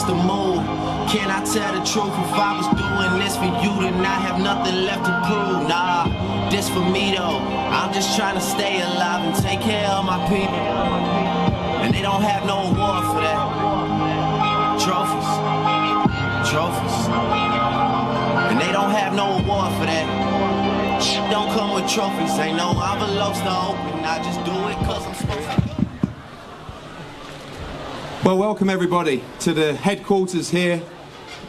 the move? Can I tell the truth? If I was doing this for you, then I have nothing left to prove. Nah, this for me though. I'm just trying to stay alive and take care of my people. And they don't have no award for that. Trophies. And they don't have no award for that. Don't come with trophies. Ain't no envelopes to open. I just do it cause I'm supposed to. Well, welcome everybody to the headquarters here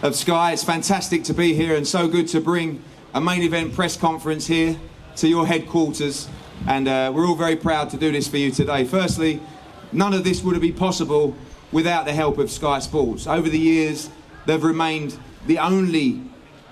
of Sky. It's fantastic to be here and so good to bring a main event press conference here to your headquarters, and we're all very proud to do this for you today. Firstly, none of this would have been possible without the help of Sky Sports. Over the years, they've remained the only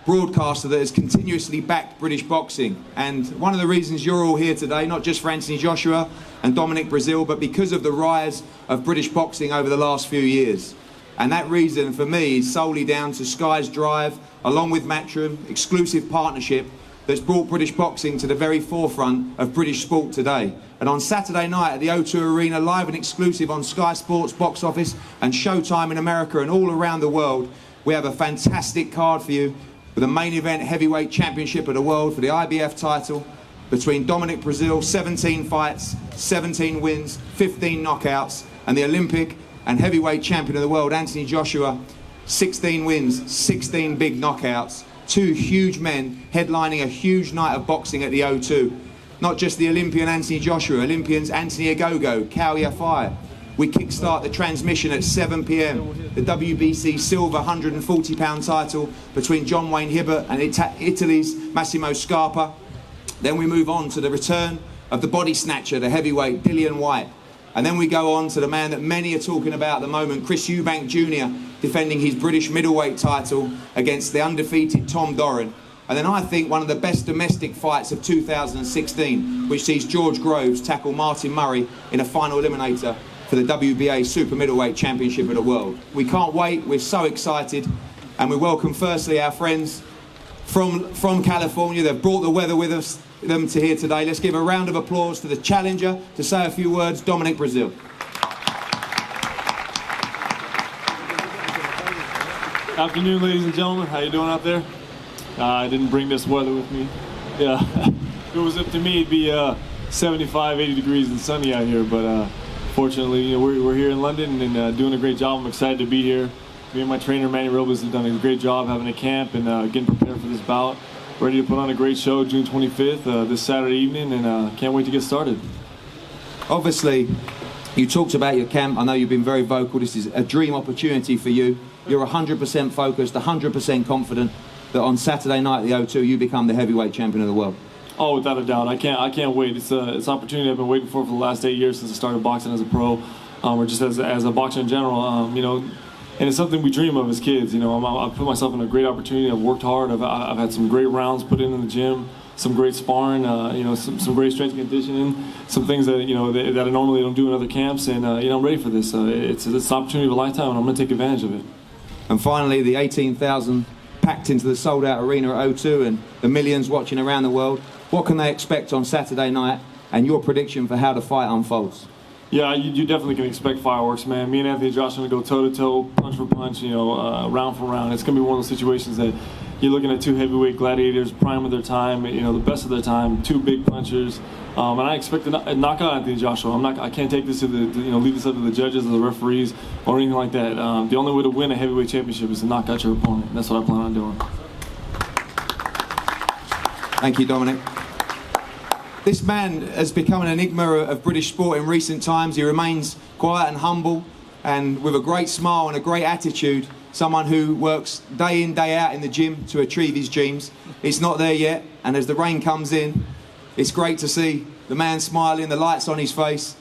broadcaster that has continuously backed British boxing, and one of the reasons you're all here today, not just for Anthony Joshua and Dominic Breazeale, but because of the rise of British boxing over the last few years. And that reason for me is solely down to Sky's drive, along with Matchroom, exclusive partnership that's brought British boxing to the very forefront of British sport today. And on Saturday night at the O2 Arena, live and exclusive on Sky Sports, Box Office and Showtime in America and all around the world, we have a fantastic card for you with a main event heavyweight championship of the world for the IBF title between Dominic Breazeale, 17 fights, 17 wins, 15 knockouts, and the Olympic and heavyweight champion of the world, Anthony Joshua, 16 wins, 16 big knockouts, two huge men headlining a huge night of boxing at the O2. Not just the Olympian Anthony Joshua, Olympians Anthony Ogogo, Kao Yafai. We kickstart the transmission at 7 p.m. The WBC silver 140-pound title between John Wayne Hibbert and Italy's Massimo Scarpa. Then we move on to the return of the body snatcher, the heavyweight Dillian Whyte. And then we go on to the man that many are talking about at the moment, Chris Eubank Jr., defending his British middleweight title against the undefeated Tom Doran. And then I think one of the best domestic fights of 2016, which sees George Groves tackle Martin Murray in a final eliminator for the WBA Super Middleweight Championship of the World. We can't wait, we're so excited, and we welcome firstly our friends from California. They've brought the weather with them to here today. Let's give a round of applause to the challenger to say a few words, Dominic Breazeale. Afternoon, ladies and gentlemen. How you doing out there? I didn't bring this weather with me. Yeah, if it was up to me, it'd be 75, 80 degrees and sunny out here, but fortunately, you know, we're here in London and doing a great job. I'm excited to be here. Me and my trainer, Manny Robles, have done a great job having a camp and getting prepared for this bout. Ready to put on a great show June 25th, this Saturday evening, and can't wait to get started. Obviously, you talked about your camp. I know you've been very vocal. This is a dream opportunity for you. You're 100% focused, 100% confident that on Saturday night at the O2, you become the heavyweight champion of the world. Oh, without a doubt. I can't wait. It's an opportunity I've been waiting for the last 8 years since I started boxing as a pro, or just as a boxer in general. You know, and it's something we dream of as kids. You know, I put myself in a great opportunity. I've worked hard. I've had some great rounds put in the gym, some great sparring. You know, some great strength and conditioning, some things that that I normally don't do in other camps. And you know, I'm ready for this. It's an opportunity of a lifetime, and I'm going to take advantage of it. And finally, the 18,000 packed into the sold-out arena at O2, and the millions watching around the world. What can they expect on Saturday night, and your prediction for how the fight unfolds? Yeah, you definitely can expect fireworks, man. Me and Anthony Joshua are going to go toe-to-toe, punch for punch, you know, round for round. It's going to be one of those situations that you're looking at two heavyweight gladiators, prime of their time, you know, the best of their time, two big punchers. And I expect to knock out Anthony Joshua. I can't take this to leave this up to the judges or the referees or anything like that. The only way to win a heavyweight championship is to knock out your opponent. That's what I plan on doing. Thank you, Dominic. This man has become an enigma of British sport in recent times. He remains quiet and humble, and with a great smile and a great attitude. Someone who works day in, day out in the gym to achieve his dreams. It's not there yet, and as the rain comes in, it's great to see the man smiling, the lights on his face.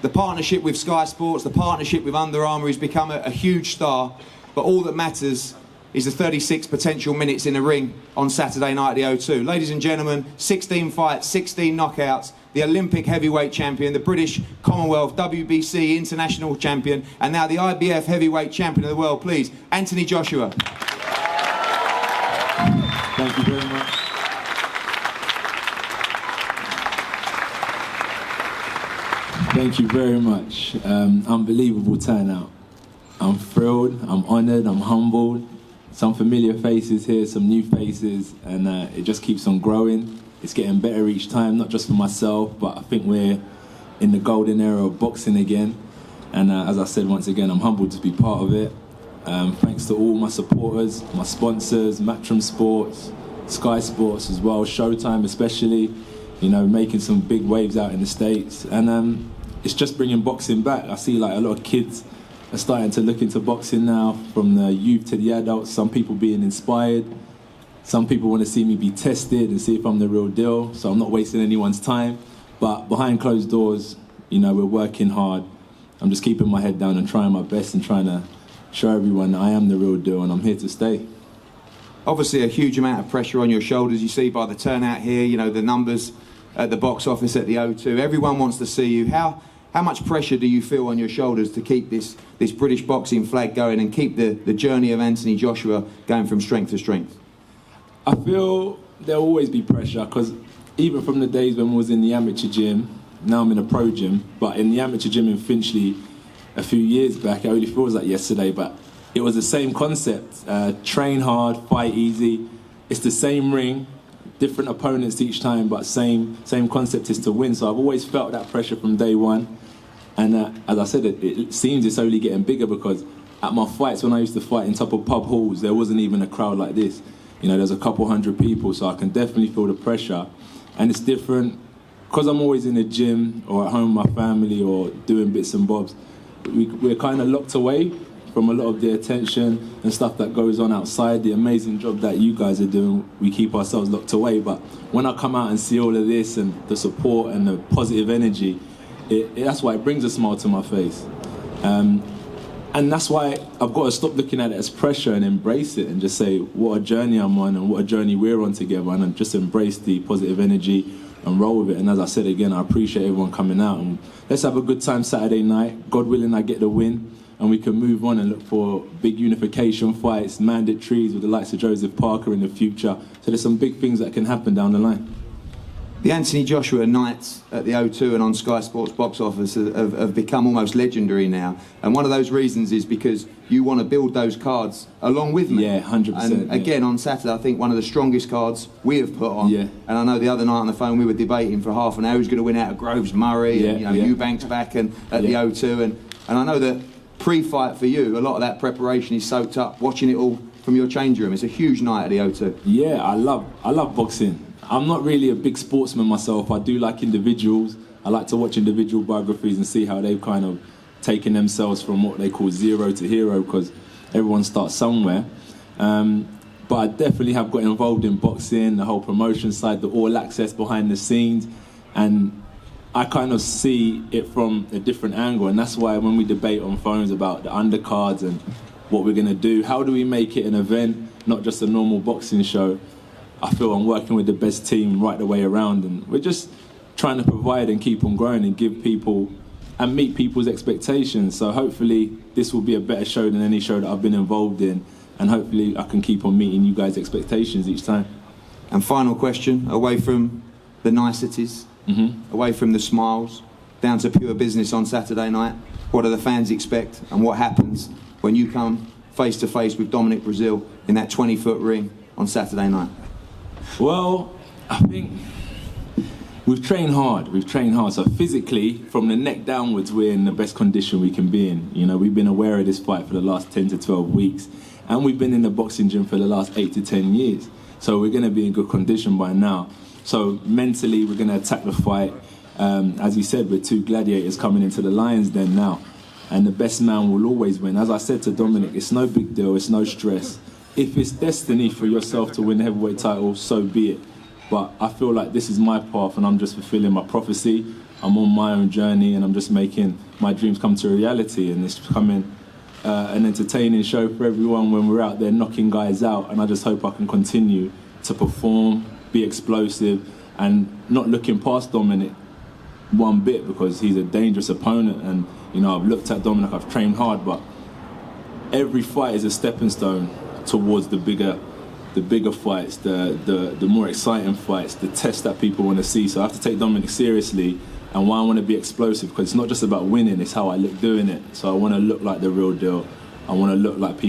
The partnership with Sky Sports, the partnership with Under Armour, has become a huge star, but all that matters is the 36 potential minutes in the ring on Saturday night at the O2. Ladies and gentlemen, 16 fights, 16 knockouts, the Olympic heavyweight champion, the British Commonwealth WBC international champion, and now the IBF heavyweight champion of the world. Please, Anthony Joshua. Thank you very much. Thank you very much. Unbelievable turnout. I'm thrilled, I'm honoured, I'm humbled. Some familiar faces here, some new faces, and it just keeps on growing. It's getting better each time, not just for myself, but I think we're in the golden era of boxing again. And as I said, once again, I'm humbled to be part of it. Thanks to all my supporters, my sponsors, Matchroom Sports, Sky Sports as well, Showtime especially, making some big waves out in the States. And it's just bringing boxing back. I see like a lot of kids are starting to look into boxing now, from the youth to the adults, some people being inspired. Some people want to see me be tested and see if I'm the real deal, so I'm not wasting anyone's time. But behind closed doors, we're working hard. I'm just keeping my head down and trying my best and trying to show everyone that I am the real deal and I'm here to stay. Obviously a huge amount of pressure on your shoulders, you see by the turnout here, the numbers at the box office at the O2. Everyone wants to see you. How much pressure do you feel on your shoulders to keep this British boxing flag going and keep the journey of Anthony Joshua going from strength to strength? I feel there'll always be pressure, because even from the days when I was in the amateur gym, now I'm in a pro gym, but in the amateur gym in Finchley a few years back, it only feels like yesterday, but it was the same concept. Train hard, fight easy. It's the same ring, different opponents each time, but same concept is to win. So I've always felt that pressure from day one. And as I said, it seems it's only getting bigger, because at my fights, when I used to fight in top of pub halls, there wasn't even a crowd like this. There's a couple hundred people, so I can definitely feel the pressure. And it's different, because I'm always in the gym or at home with my family or doing bits and bobs. We're kind of locked away from a lot of the attention and stuff that goes on outside. The amazing job that you guys are doing, we keep ourselves locked away. But when I come out and see all of this and the support and the positive energy, that's why it brings a smile to my face. And that's why I've got to stop looking at it as pressure and embrace it and just say what a journey I'm on and what a journey we're on together, and just embrace the positive energy and roll with it. And as I said again, I appreciate everyone coming out, and let's have a good time Saturday night. God willing, I get the win and we can move on and look for big unification fights, mandatories with the likes of Joseph Parker in the future. So there's some big things that can happen down the line. The Anthony Joshua nights at the O2 and on Sky Sports box office have become almost legendary now. And one of those reasons is because you want to build those cards along with me. Yeah, 100%. And again, on Saturday, I think one of the strongest cards we have put on. Yeah. And I know the other night on the phone we were debating for half an hour who's going to win out of Groves Murray and Eubanks back and at the O2. And I know that pre-fight for you, a lot of that preparation is soaked up watching it all from your change room. It's a huge night at the O2. Yeah, I love boxing. I'm not really a big sportsman myself. I do like individuals. I like to watch individual biographies and see how they've kind of taken themselves from what they call zero to hero, because everyone starts somewhere. But I definitely have got involved in boxing, the whole promotion side, the all access behind the scenes, and I kind of see it from a different angle. And that's why when we debate on phones about the undercards and what we're going to do, how do we make it an event, not just a normal boxing show? I feel I'm working with the best team right the way around, and we're just trying to provide and keep on growing and give people and meet people's expectations. So hopefully this will be a better show than any show that I've been involved in, and hopefully I can keep on meeting you guys' expectations each time. And final question, away from the niceties, away from the smiles, down to pure business on Saturday night, what do the fans expect, and what happens when you come face to face with Dominic Breazeale in that 20-foot ring on Saturday night? Well, I think we've trained hard. So physically, from the neck downwards, we're in the best condition we can be in. We've been aware of this fight for the last 10 to 12 weeks, and we've been in the boxing gym for the last 8 to 10 years. So we're going to be in good condition by now. So mentally, we're going to attack the fight. As you said, we're two gladiators coming into the lion's den now, and the best man will always win. As I said to Dominic, it's no big deal, it's no stress. If it's destiny for yourself to win the heavyweight title, so be it. But I feel like this is my path, and I'm just fulfilling my prophecy. I'm on my own journey, and I'm just making my dreams come to reality. And it's becoming an entertaining show for everyone when we're out there knocking guys out. And I just hope I can continue to perform, be explosive, and not looking past Dominic one bit, because he's a dangerous opponent. And I've looked at Dominic, I've trained hard, but every fight is a stepping stone towards the bigger fights, the more exciting fights, the tests that people want to see. So I have to take Dominic seriously, and why I want to be explosive, because it's not just about winning, it's how I look doing it. So I want to look like the real deal. I want to look like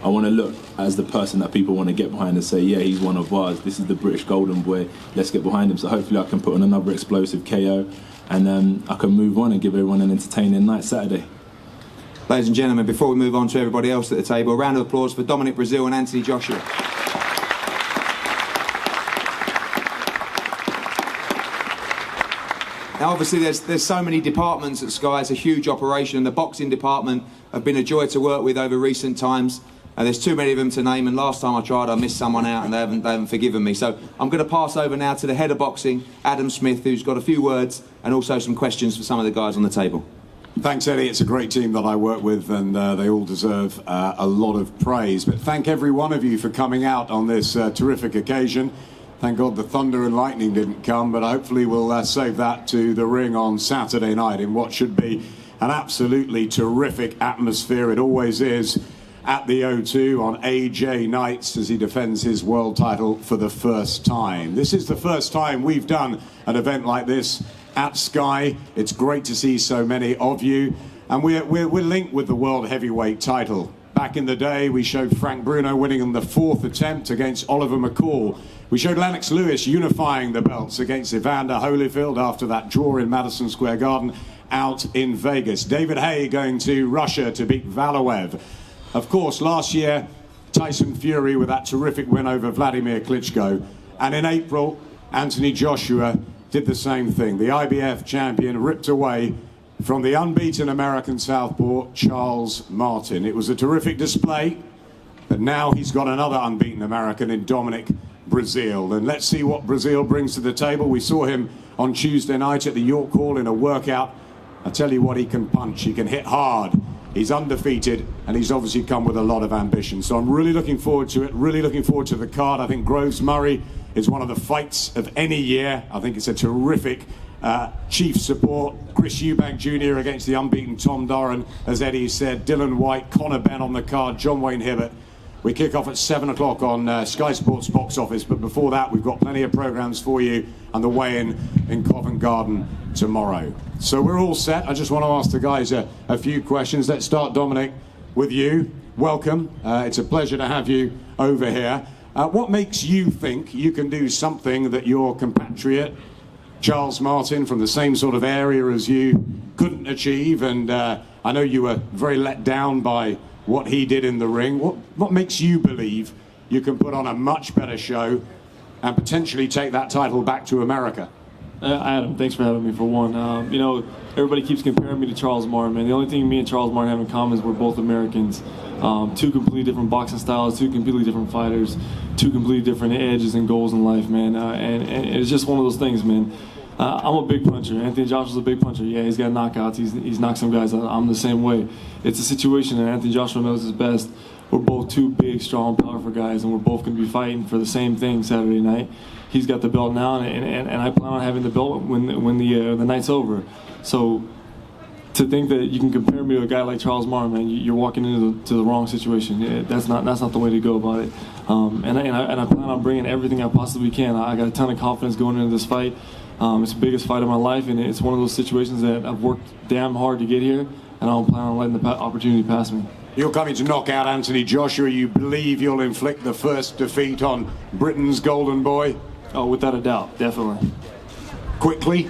I want to look as the person that people want to get behind and say, yeah, he's one of ours. This is the British Golden Boy. Let's get behind him. So hopefully I can put on another explosive KO and I can move on and give everyone an entertaining night Saturday. Ladies and gentlemen, before we move on to everybody else at the table, a round of applause for Dominic Breazeale and Anthony Joshua. Now, obviously, there's so many departments at Sky. It's a huge operation. The boxing department have been a joy to work with over recent times. There's too many of them to name, and last time I tried, I missed someone out, and they haven't forgiven me. So I'm going to pass over now to the head of boxing, Adam Smith, who's got a few words and also some questions for some of the guys on the table. Thanks, Eddie. It's a great team that I work with, and they all deserve a lot of praise. But thank every one of you for coming out on this terrific occasion. Thank God the thunder and lightning didn't come, but hopefully we'll save that to the ring on Saturday night in what should be an absolutely terrific atmosphere. It always is at the O2 on AJ nights as he defends his world title for the first time. This is the first time we've done an event like this at Sky. It's great to see so many of you, and we're linked with the world heavyweight title. Back in the day, we showed Frank Bruno winning in the 4th attempt against Oliver McCall. We showed Lennox Lewis unifying the belts against Evander Holyfield after that draw in Madison Square Garden out in Vegas. David Haye going to Russia to beat Valaev. Of course, last year, Tyson Fury with that terrific win over Vladimir Klitschko. And in April, Anthony Joshua did the same thing. The IBF champion ripped away from the unbeaten American southpaw, Charles Martin. It was a terrific display, but now he's got another unbeaten American in Dominic Breazeale. And let's see what Breazeale brings to the table. We saw him on Tuesday night at the York Hall in a workout. I tell you what, he can punch, he can hit hard. He's undefeated, and he's obviously come with a lot of ambition. So I'm really looking forward to it, really looking forward to the card. I think Groves Murray is one of the fights of any year. I think it's a terrific chief support. Chris Eubank Jr. against the unbeaten Tom Doran, as Eddie said. Dylan White, Conor Benn on the card, John Wayne Hibbert. We kick off at 7 o'clock on Sky Sports box office, but before that we've got plenty of programmes for you and the weigh-in in Covent Garden tomorrow. So we're all set. I just want to ask the guys a few questions. Let's start, Dominic, with you. Welcome. It's a pleasure to have you over here. What makes you think you can do something that your compatriot Charles Martin from the same sort of area as you couldn't achieve? And I know you were very let down by what he did in the ring. What makes you believe you can put on a much better show and potentially take that title back to America? Adam, thanks for having me for one. You know, everybody keeps comparing me to Charles Martin, man. The only thing me and Charles Martin have in common is we're both Americans. Two completely different boxing styles, two completely different fighters, two completely different edges and goals in life, man. And it's just one of those things, man. I'm a big puncher. Anthony Joshua's a big puncher. Yeah, he's got knockouts. He's knocked some guys out. I'm the same way. It's a situation, and Anthony Joshua knows his best. We're both two big, strong, powerful guys, and we're both going to be fighting for the same thing Saturday night. He's got the belt now, and I plan on having the belt when the night's over. So to think that you can compare me to a guy like Charles Martin, man, you're walking into the wrong situation. Yeah, that's not the way to go about it. And I plan on bringing everything I possibly can. I got a ton of confidence going into this fight. It's the biggest fight of my life, and it's one of those situations that I've worked damn hard to get here, and I don't plan on letting the opportunity pass me. You're coming to knock out Anthony Joshua. You believe you'll inflict the first defeat on Britain's golden boy? Oh, without a doubt, definitely. Quickly,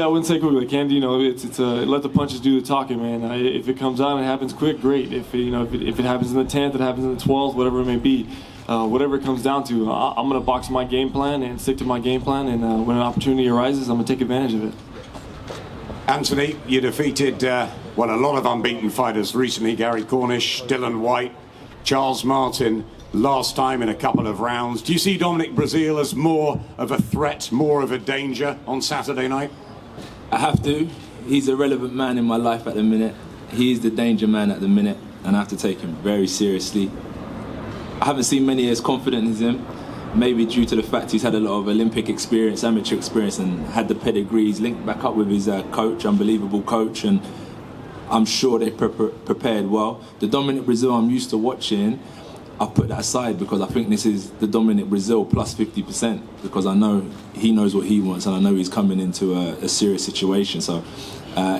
I wouldn't say quickly. It's let the punches do the talking, man. If it comes out and it happens quick, great. If it happens in the 10th, it happens in the 12th, whatever it may be. Whatever it comes down to, I'm going to box my game plan and stick to my game plan, and when an opportunity arises, I'm going to take advantage of it. Anthony, you defeated a lot of unbeaten fighters recently. Gary Cornish, Dylan White, Charles Martin, last time in a couple of rounds. Do you see Dominic Breazeale as more of a threat, more of a danger on Saturday night? I have to. He's a relevant man in my life at the minute. He is the danger man at the minute, and I have to take him very seriously. I haven't seen many as confident as him, maybe due to the fact he's had a lot of Olympic experience, amateur experience, and had the pedigree. He's linked back up with his coach, unbelievable coach, and I'm sure they prepared well. The Dominic Breazeale I'm used to watching, I've put that aside because I think this is the Dominic Breazeale plus 50%, because I know he knows what he wants, and I know he's coming into a serious situation. So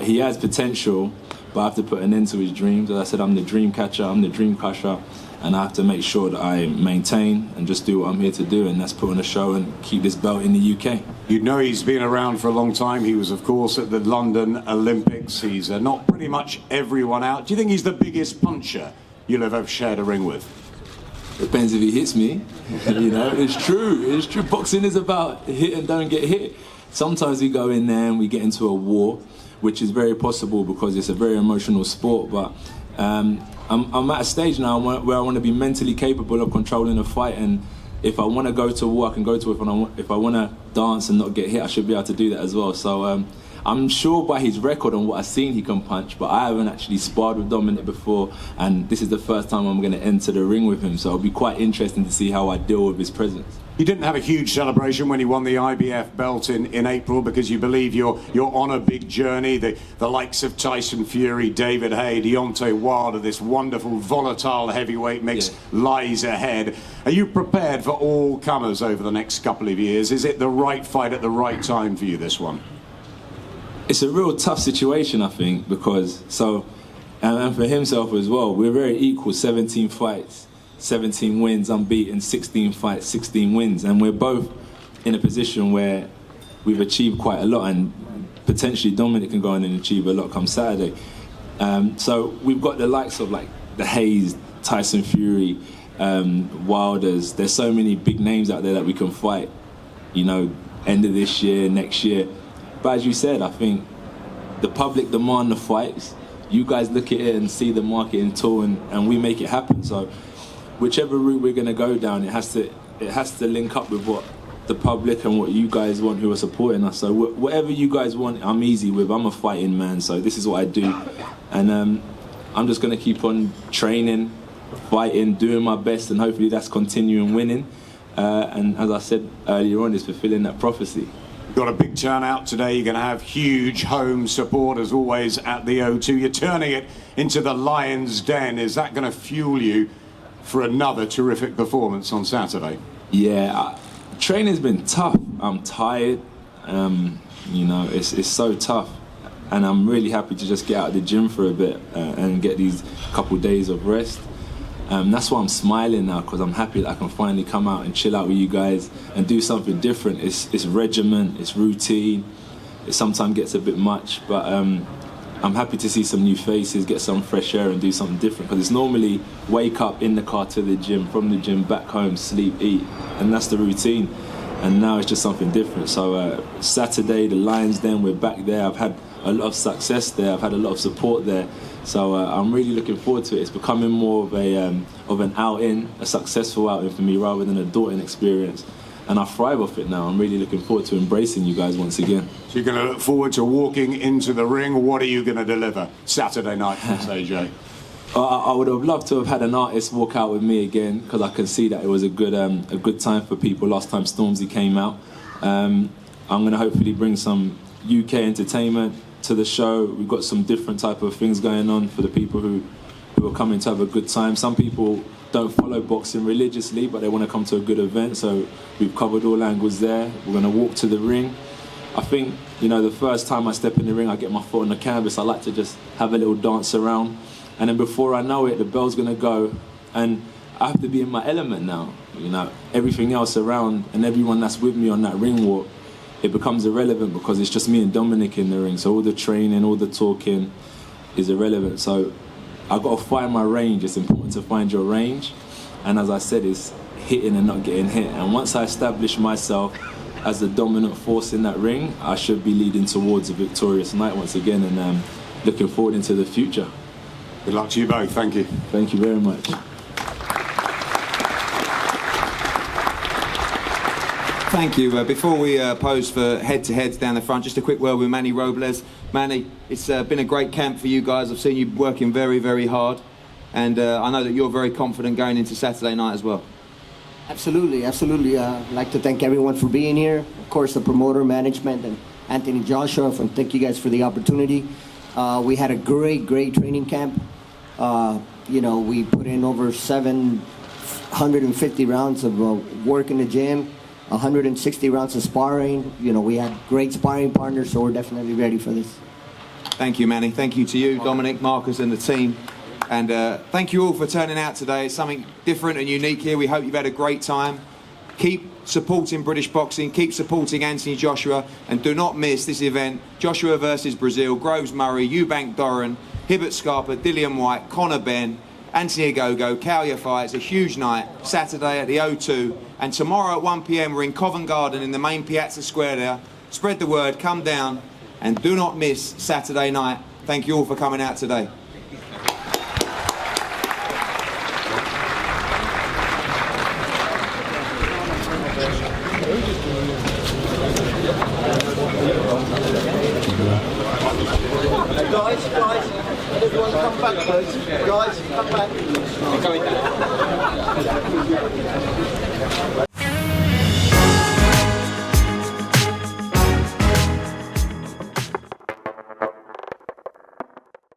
he has potential, but I have to put an end to his dreams. As I said, I'm the dream catcher, I'm the dream crusher, and I have to make sure that I maintain and just do what I'm here to do, and that's put on a show and keep this belt in the UK. You know he's been around for a long time. He was, of course, at the London Olympics. He's knocked pretty much everyone out. Do you think he's the biggest puncher you'll have ever shared a ring with? Depends if he hits me. You know, it's true. It's true. Boxing is about hit and don't get hit. Sometimes we go in there and we get into a war, which is very possible because it's a very emotional sport. But I'm at a stage now where I want to be mentally capable of controlling a fight, and if I want to go to war, I can go to it. If I want to dance and not get hit, I should be able to do that as well. So I'm sure by his record and what I've seen he can punch, but I haven't actually sparred with Dominic before, and this is the first time I'm going to enter the ring with him, so it'll be quite interesting to see how I deal with his presence. You didn't have a huge celebration when you won the IBF belt in April because you believe you're on a big journey. The likes of Tyson Fury, David Haye, Deontay Wilder, this wonderful volatile heavyweight mix lies ahead. Are you prepared for all comers over the next couple of years? Is it the right fight at the right time for you, this one? It's a real tough situation, I think, because and for himself as well, we're very equal, 17 fights, 17 wins, unbeaten, 16 fights, 16 wins, and we're both in a position where we've achieved quite a lot, and potentially Dominic can go on and achieve a lot come Saturday. So we've got the likes of like the Hayes, Tyson Fury, Wilders. There's so many big names out there that we can fight, you know, end of this year, next year. But as you said, I think the public demand the fights. You guys look at it and see the marketing tool, and we make it happen. So whichever route we're going to go down, it has to link up with what the public and what you guys want who are supporting us. So whatever you guys want, I'm easy with. I'm a fighting man, so this is what I do. And I'm just going to keep on training, fighting, doing my best, and hopefully that's continuing winning. And as I said earlier on, it's fulfilling that prophecy. Got a big turnout today. You're going to have huge home support as always at the O2. You're turning it into the Lion's Den. Is that going to fuel you for another terrific performance on Saturday? Yeah, training's been tough. I'm tired. You know, it's so tough, and I'm really happy to just get out of the gym for a bit and get these couple days of rest. That's why I'm smiling now, because I'm happy that I can finally come out and chill out with you guys and do something different. It's regiment, it's routine. It sometimes gets a bit much, but I'm happy to see some new faces, get some fresh air and do something different, because it's normally wake up in the car to the gym, from the gym back home, sleep, eat, and that's the routine. And now it's just something different. So Saturday, the Lions Den, we're back there. I've had a lot of success there. I've had a lot of support there. So I'm really looking forward to it. It's becoming more of an outing, a successful outing for me, rather than a daunting experience. And I thrive off it now. I'm really looking forward to embracing you guys once again. So you're going to look forward to walking into the ring. What are you going to deliver Saturday night, AJ? I would have loved to have had an artist walk out with me again, because I can see that it was a good time for people. Last time Stormzy came out. I'm going to hopefully bring some UK entertainment to the show. We've got some different type of things going on for the people who are coming to have a good time. Some people don't follow boxing religiously, but they want to come to a good event, so we've covered all angles there. We're going to walk to the ring. I think, you know, the first time I step in the ring, I get my foot on the canvas. I like to just have a little dance around, and then before I know it, the bell's going to go, and I have to be in my element now. You know, everything else around and everyone that's with me on that ring walk, it becomes irrelevant, because it's just me and Dominic in the ring. So all the training, all the talking is irrelevant. So I've got to find my range. It's important to find your range. And as I said, it's hitting and not getting hit. And once I establish myself as the dominant force in that ring, I should be leading towards a victorious night once again, and looking forward into the future. Good luck to you both. Thank you. Thank you very much. Thank you. Before we pose for head-to-heads down the front, just a quick word with Manny Robles. Manny, it's been a great camp for you guys. I've seen you working very, very hard, and I know that you're very confident going into Saturday night as well. Absolutely, absolutely. I'd like to thank everyone for being here. Of course, the promoter, management, and Anthony Joshua, and thank you guys for the opportunity. We had a great training camp. You know, we put in over 750 rounds of work in the gym. 160 rounds of sparring. You know, we had great sparring partners, so we're definitely ready for this. Thank you, Manny. Thank you to you, Dominic, Marcus, and the team. And thank you all for turning out today. It's something different and unique here. We hope you've had a great time. Keep supporting British boxing, keep supporting Anthony Joshua, and do not miss this event: Joshua versus Breazeale, Groves Murray, Eubank Doran, Hibbert Scarpa, Dillian White, Conor Benn, Anthony Agogo, Kalia fight. It's a huge night, Saturday at the O2. And tomorrow at 1 p.m. we're in Covent Garden in the main Piazza Square there. Spread the word, come down, and do not miss Saturday night. Thank you all for coming out today. Guys, everyone come back, please. Guys, come back.